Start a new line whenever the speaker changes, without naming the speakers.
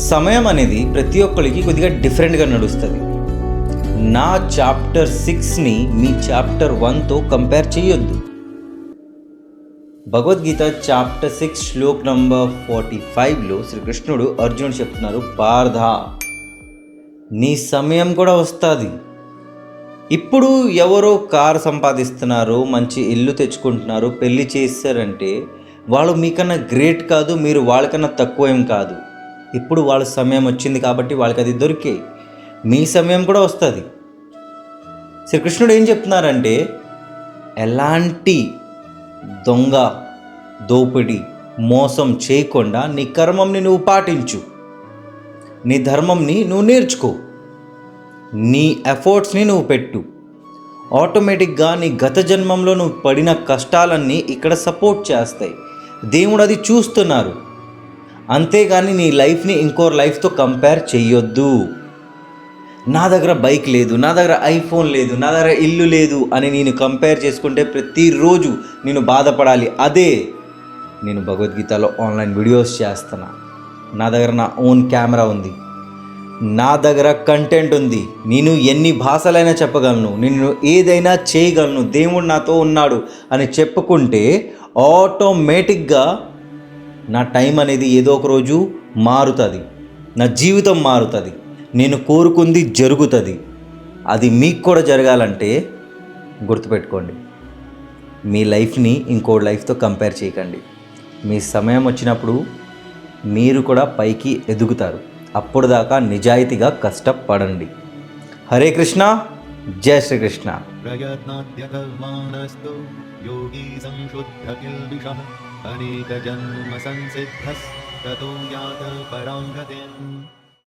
సమయం అనేది ప్రతి ఒక్కరికి కొద్దిగా డిఫరెంట్గా నడుస్తుంది. నా చాప్టర్ 6ని మీ చాప్టర్ 1తో కంపేర్ చేయొద్దు. భగవద్గీత చాప్టర్ 6 శ్లోక్ నంబర్ 45లో శ్రీకృష్ణుడు అర్జునుడు చెప్తున్నారు, పార్థ నీ సమయం కూడా వస్తుంది. ఇప్పుడు ఎవరో కారు సంపాదిస్తున్నారు, మంచి ఇల్లు తెచ్చుకుంటున్నారు, పెళ్లి చేస్తారంటే వాళ్ళు మీకన్నా గ్రేట్ కాదు, మీరు వాళ్ళకన్నా తక్కువ ఏం కాదు. ఇప్పుడు వాళ్ళ సమయం వచ్చింది కాబట్టి వాళ్ళకి అది దొరికే. మీ సమయం కూడా వస్తుంది. శ్రీకృష్ణుడు ఏం చెప్తున్నారంటే, ఎలాంటి దొంగ దోపిడి మోసం చేయకుండా నీ కర్మంని నువ్వు పాటించు, నీ ధర్మంని నువ్వు నేర్చుకో, నీ ఎఫర్ట్స్ని నువ్వు పెట్టు. ఆటోమేటిక్గా నీ గత జన్మంలో నువ్వు పడిన కష్టాలన్నీ ఇక్కడ సపోర్ట్ చేస్తాయి. దేవుడు అది చూస్తున్నారు. అంతేగాని నీ లైఫ్ని ఇంకో లైఫ్తో కంపేర్ చెయ్యొద్దు. నా దగ్గర బైక్ లేదు, నా దగ్గర ఐఫోన్ లేదు, నా దగ్గర ఇల్లు లేదు అని నేను కంపేర్ చేసుకుంటే ప్రతిరోజు నేను బాధపడాలి. అదే నేను భగవద్గీతలో ఆన్లైన్ వీడియోస్ చేస్తున్నా, నా దగ్గర నా ఓన్ కెమెరా ఉంది, నా దగ్గర కంటెంట్ ఉంది, నేను ఎన్ని భాషలైనా చెప్పగలను, నేను ఏదైనా చేయగలను, దేవుడు నాతో ఉన్నాడు అని చెప్పుకుంటే ఆటోమేటిక్గా నా టైం అనేది ఏదో ఒక రోజు మారుతుంది, నా జీవితం మారుతుంది, నేను కోరుకుంది జరుగుతుంది. అది మీకు కూడా జరగాలంటే గుర్తుపెట్టుకోండి, మీ లైఫ్ని ఇంకో లైఫ్తో కంపేర్ చేయకండి. మీ సమయం వచ్చినప్పుడు మీరు కూడా పైకి ఎదుగుతారు. అప్పుడు దాకా నిజాయితీగా కష్టపడండి. హరే కృష్ణ, జై శ్రీకృష్ణ.
योगी संशुद्ध किल्बिषः अनेकजन्म संसिद्धः ततो यात परां गतिम्।